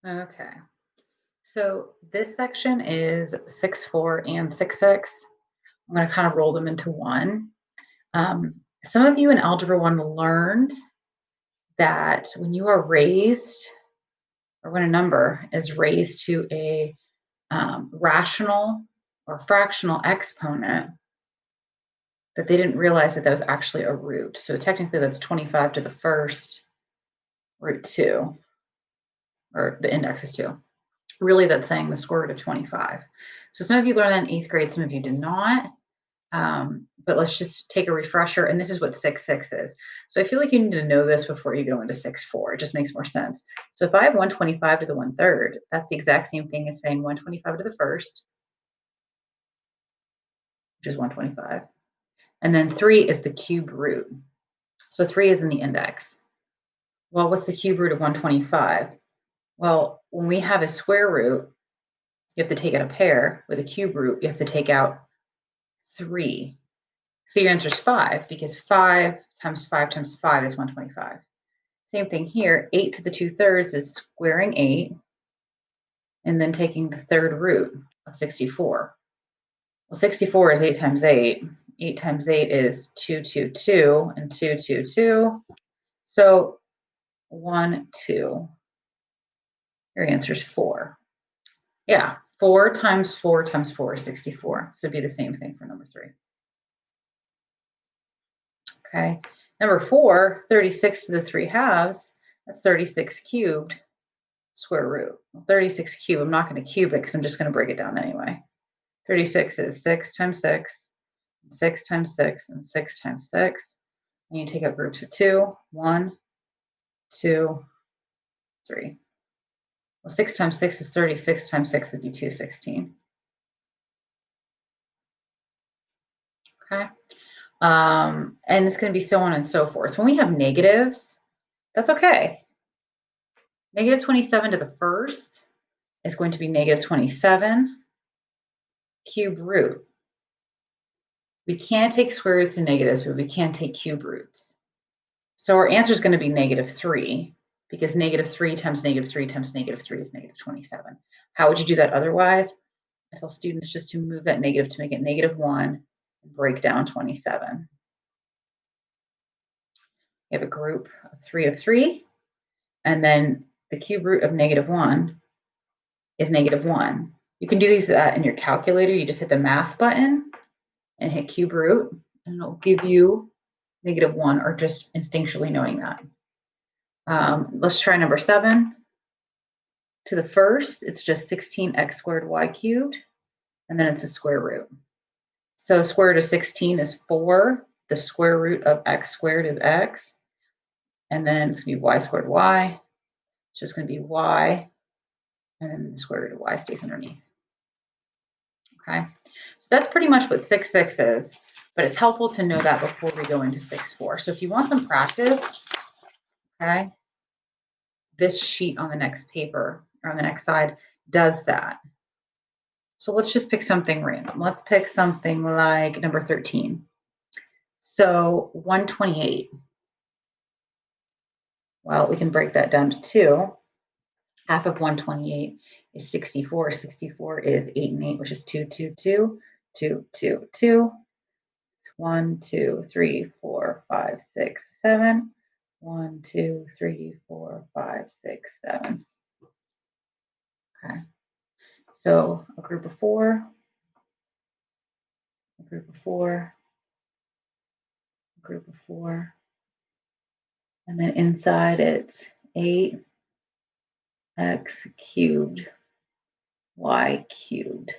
Okay. So this section is 6-4 and 6-6. I'm going to kind of roll them into one. Some of you in Algebra 1 learned that when you are raised, or when a number is raised to a rational or fractional exponent, that they didn't realize that that was actually a root. So technically that's 25 to the first root 2, or the index is 2. Really, that's saying the square root of 25. So some of you learned that in 8th grade, some of you did not. But let's just take a refresher. And this is what 6-6 is. So I feel like you need to know this before you go into 6-4. It just makes more sense. So if I have 125 to the 1/3, that's the exact same thing as saying 125 to the first, which is 125. And then 3 is the cube root. So 3 is in the index. Well, what's the cube root of 125? Well, when we have a square root, you have to take out a pair. With a cube root, you have to take out 3. So your answer is 5, because 5 times 5 times 5 is 125. Same thing here, 8 to the 2/3 is squaring 8 and then taking the third root of 64. Well, 64 is 8 times 8. 8 times 8 is 222, and 222. So 1, 2. Your answer is 4. Yeah, 4 times 4 times 4 is 64. So it'd be the same thing for number 3. Okay. Number 4, 36 to the 3/2, that's 36 cubed square root. Well, 36 cubed, I'm not going to cube it because I'm just going to break it down anyway. 36 is 6 times 6, 6 times 6, and 6 times 6. And you take out groups of 2, 1, 2, 3. Well, 6 times 6 is 36 times 6 would be 216. Okay. And it's going to be so on and so forth. When we have negatives, that's okay. Negative 27 to the first is going to be negative 27 cube root. We can't take square roots and negatives, but we can take cube roots. So our answer is going to be negative 3, because negative 3 times negative 3 times negative 3 is negative 27. How would you do that otherwise? I tell students just to move that negative to make it negative 1 and break down 27. You have a group of 3, and then the cube root of negative 1 is negative 1. You can do these in your calculator. You just hit the math button and hit cube root, and it'll give you negative 1, or just instinctually knowing that. Let's try number 7. To the first, it's just 16x squared y cubed, and then it's a square root. So square root of 16 is 4. The square root of x squared is x. And then it's going to be y squared y. It's just going to be y. And then the square root of y stays underneath. Okay. So that's pretty much what 6-6 is. But it's helpful to know that before we go into 6-4. So if you want some practice, okay, this sheet on the next paper, or on the next side, does that. So let's just pick something random. Let's pick something like number 13. So 128. Well, we can break that down to 2. Half of 128 is 64. 64 is 8 and 8, which is 2, 2, 2, 2, 2, 2. 1, 2, 3, 4, 5, 6, 7. 1, 2, 3, 4, 5, 6, 7. Okay. So a group of 4, a group of 4, a group of 4. And then inside it's 8x cubed y cubed.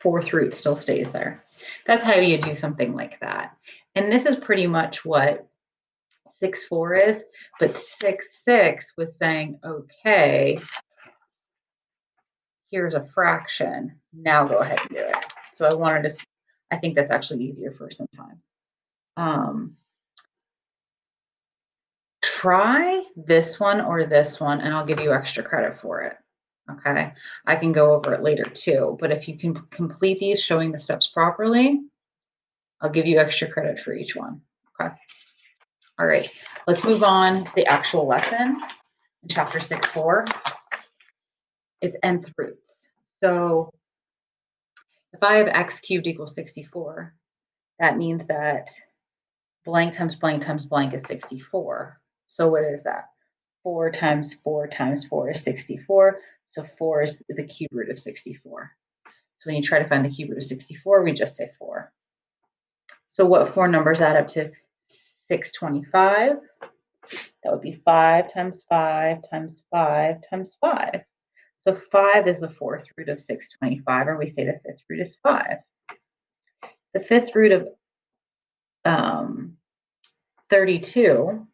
4th root still stays there. That's how you do something like that. And this is pretty much what 6-4 is, but 6-6 was saying, okay, here's a fraction. Now go ahead and do it. So I think that's actually easier for sometimes. Try this one or this one, and I'll give you extra credit for it. Okay, I can go over it later too, but if you can complete these showing the steps properly, I'll give you extra credit for each one. Okay. All right, let's move on to the actual lesson in chapter 6-4. It's nth roots. So if I have x cubed equals 64, that means that blank times blank times blank is 64. So what is that? 4 times 4 times 4 is 64. So 4 is the cube root of 64. So when you try to find the cube root of 64, we just say 4. So what four numbers add up to 625? That would be 5 times 5 times 5 times 5. So 5 is the fourth root of 625, or we say the fifth root is 5. The fifth root of 32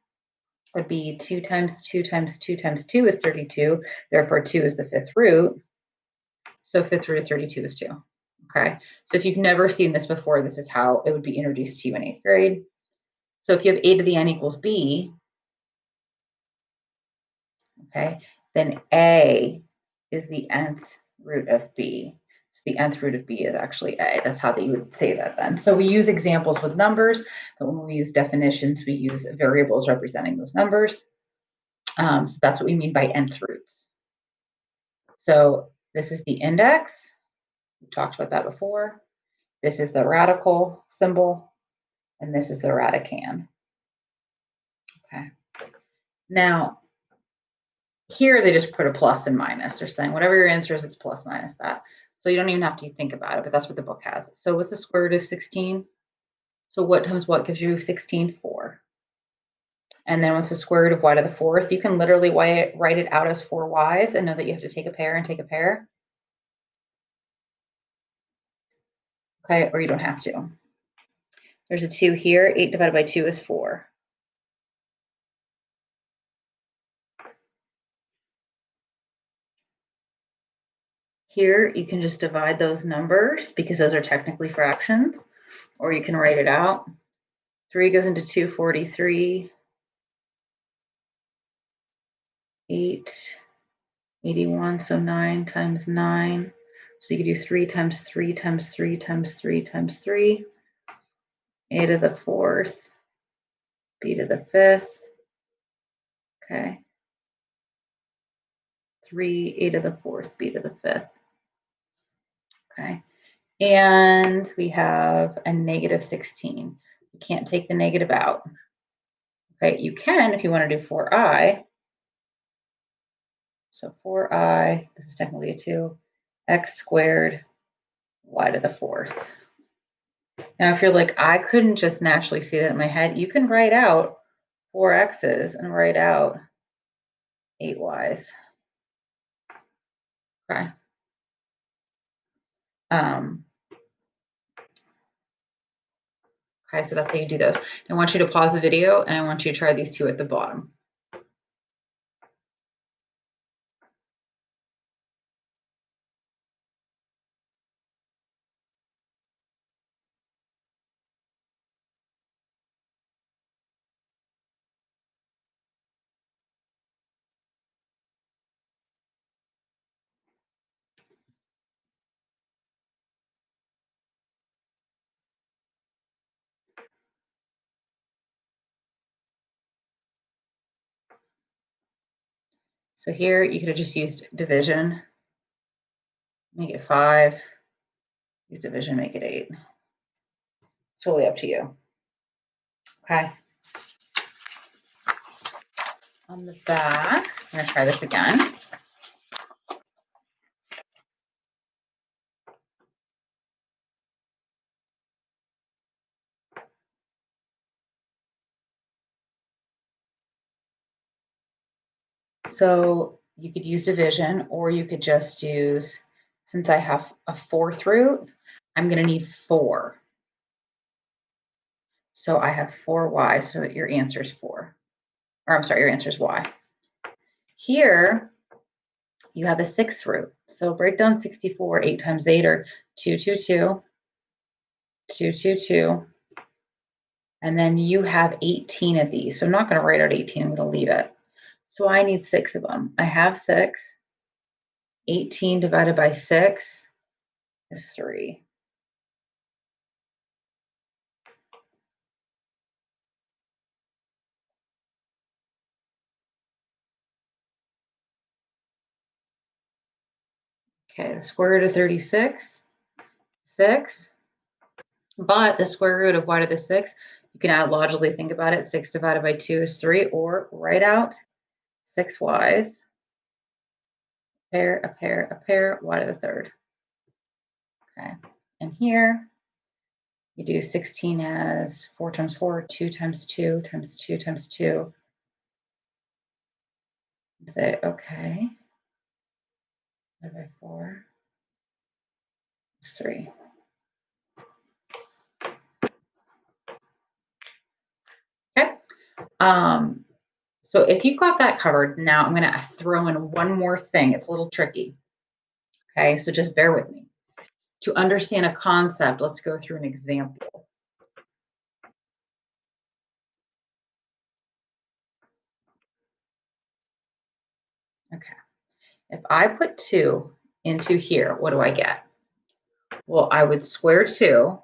would be 2 times 2 times 2 times 2 is 32. Therefore, 2 is the fifth root. So fifth root of 32 is 2. Okay. So if you've never seen this before, this is how it would be introduced to you in 8th grade. So if you have a to the n equals b, okay, then a is the nth root of b. So the nth root of b is actually a. That's how you would say that then. So we use examples with numbers, but when we use definitions, we use variables representing those numbers. So that's what we mean by nth roots. So this is the index. We talked about that before. This is the radical symbol, and this is the radicand. Okay. Now, here they just put a plus and minus. They're saying whatever your answer is, it's plus minus that. So you don't even have to think about it, but that's what the book has. So what's the square root of 16? So what times what gives you 16? 4. And then what's the square root of y to the fourth? You can literally write it out as 4y's and know that you have to take a pair and take a pair. Okay, or you don't have to. There's a 2 here. 8 divided by 2 is 4. Here, you can just divide those numbers because those are technically fractions, or you can write it out. 3 goes into 243. 8, 81, so 9 times 9. So you could do 3 times 3 times 3 times 3 times 3. A to the fourth, b to the fifth. Okay. 3, a to the fourth, b to the fifth. Okay. And we have a negative 16. You can't take the negative out. Okay, you can if you want to do 4i. So 4i, this is technically a 2, x squared, y to the fourth. Now, if you're like, I couldn't just naturally see that in my head, you can write out 4x's and write out 8y's. Okay. Okay, so that's how you do those. I want you to pause the video and I want you to try these two at the bottom. So here you could have just used division, make it 5, use division, make it 8. It's totally up to you. Okay. On the back, I'm going to try this again. So you could use division, or you could just use, since I have a fourth root, I'm going to need 4. So I have 4y, so your answer is 4. Or I'm sorry, your answer is y. Here, you have a sixth root. So break down 64, 8 times 8 are 222, 222. And then you have 18 of these. So I'm not going to write out 18, I'm going to leave it. So I need 6 of them. I have 6. 18 divided by 6 is 3. Okay, the square root of 36, 6. But the square root of y to the 6, you can logically think about it. 6 divided by 2 is 3, or write out 6 y's, a pair, y to the third. Okay, and here you do 16 as 4 times 4, 2 times 2 times 2 times 2. Say, okay, 5 by 4 is 3. Okay. So if you've got that covered, now I'm going to throw in one more thing. It's a little tricky. Okay, so just bear with me. To understand a concept, let's go through an example. Okay, if I put 2 into here, what do I get? Well, I would square 2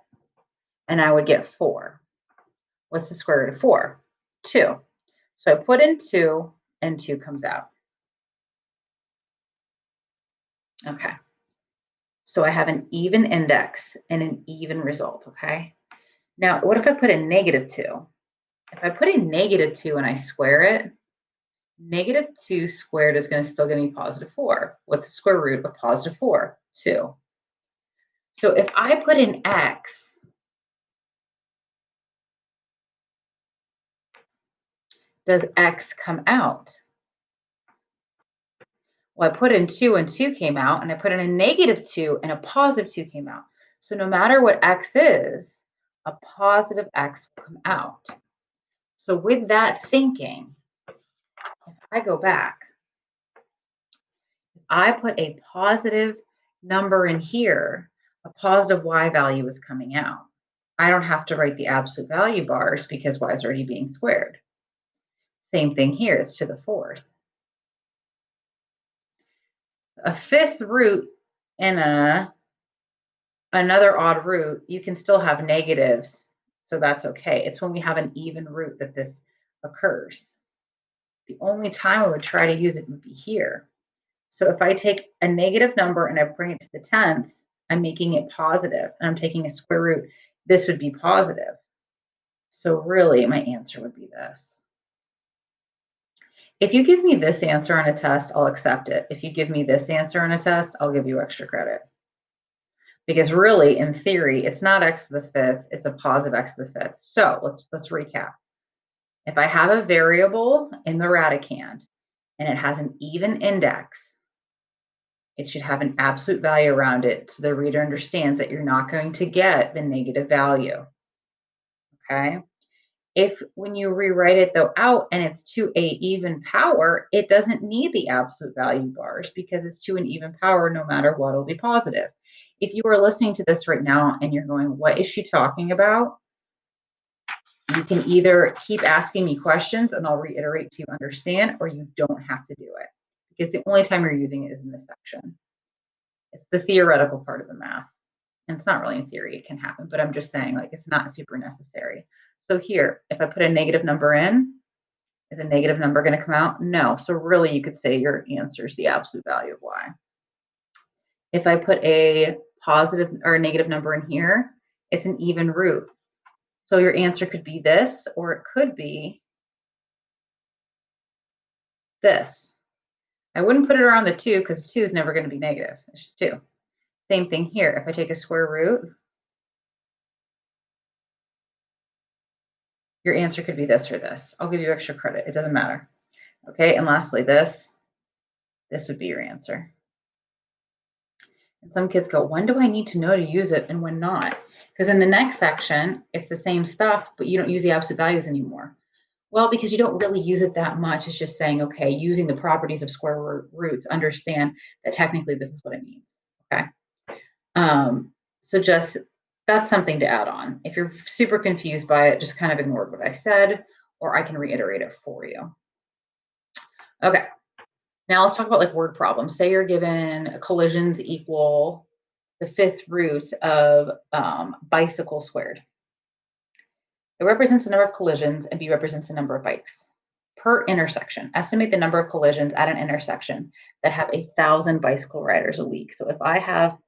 and I would get 4. What's the square root of 4? 2. So I put in 2 and 2 comes out. Okay. So I have an even index and an even result, okay? Now, what if I put in -2? If I put in -2 and I square it, -2 squared is going to still give me +4. What's the square root of +4? 2. So if I put in x, does x come out? Well, I put in 2 and 2 came out, and I put in a -2 and a +2 came out. So no matter what x is, a positive x will come out. So with that thinking, if I go back, I put a positive number in here, a positive y value is coming out. I don't have to write the absolute value bars because y is already being squared. Same thing here, it's to the 4th. A 5th root in another odd root, you can still have negatives, so that's okay. It's when we have an even root that this occurs. The only time I would try to use it would be here. So if I take a negative number and I bring it to the 10th, I'm making it positive, and I'm taking a square root. This would be positive. So really, my answer would be this. If you give me this answer on a test, I'll accept it. If you give me this answer on a test, I'll give you extra credit. Because really, in theory, it's not x to the 5th, it's a positive x to the 5th. So let's recap. If I have a variable in the radicand and it has an even index, it should have an absolute value around it so the reader understands that you're not going to get the negative value. Okay? If when you rewrite it though out and it's to a even power, it doesn't need the absolute value bars because it's to an even power no matter what, it'll be positive. If you are listening to this right now and you're going, what is she talking about? You can either keep asking me questions and I'll reiterate to you understand, or you don't have to do it because the only time you're using it is in this section. It's the theoretical part of the math. And it's not really in theory, it can happen, but I'm just saying like it's not super necessary. So here, if I put a negative number in, is a negative number going to come out? No. So really you could say your answer is the absolute value of y. If I put a positive or a negative number in here, it's an even root. So your answer could be this, or it could be this. I wouldn't put it around the 2 because 2 is never going to be negative. It's just 2. Same thing here. If I take a square root, your answer could be this or this. I'll give you extra credit. It doesn't matter. Okay, and lastly, this would be your answer. And some kids go, when do I need to know to use it and when not? Because in the next section, it's the same stuff, but you don't use the absolute values anymore. Well, because you don't really use it that much. It's just saying, okay, using the properties of square roots, understand that technically this is what it means. Okay. So just that's something to add on. If you're super confused by it, just kind of ignore what I said, or I can reiterate it for you. Okay. Now let's talk about like word problems. Say you're given collisions equal the 5th root of bicycle squared. It represents the number of collisions and B represents the number of bikes. per intersection. Estimate the number of collisions at an intersection that have 1,000 bicycle riders a week. So if I have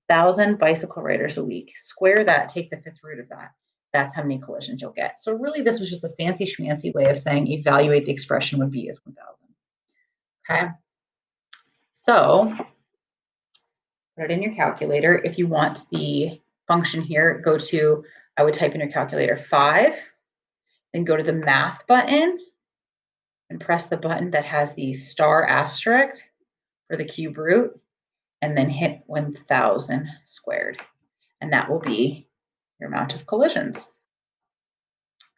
1,000 bicycle riders a week, square that, take the fifth root of that. That's how many collisions you'll get. So really, this was just a fancy schmancy way of saying evaluate the expression when b is 1,000. Okay. So put it in your calculator. If you want the function here, I would type in your calculator 5, then go to the math button and press the button that has the star asterisk for the cube root, and then hit 1,000 squared. And that will be your amount of collisions.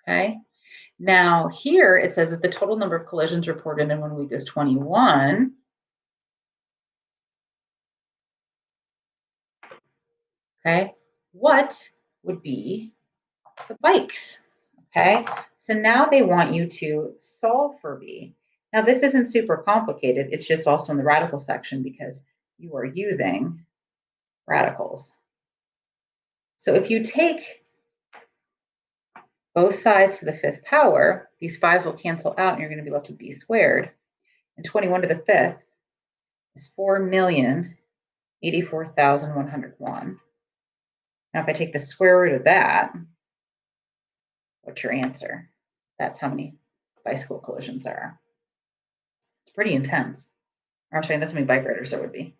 Okay. Now here it says that the total number of collisions reported in 1 week is 21. Okay. What would be the bikes? Okay. So now they want you to solve for B. Now this isn't super complicated. It's just also in the radical section because you are using radicals. So if you take both sides to the fifth power, these 5s will cancel out and you're going to be left with b squared. And 21 to the fifth is 4,084,101. Now, if I take the square root of that, what's your answer? That's how many bicycle collisions there are. It's pretty intense. I'm saying that's how many bike riders there would be.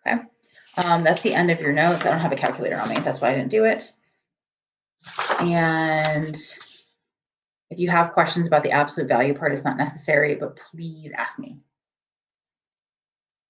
Okay. That's the end of your notes. I don't have a calculator on me. That's why I didn't do it. And if you have questions about the absolute value part, it's not necessary, but please ask me.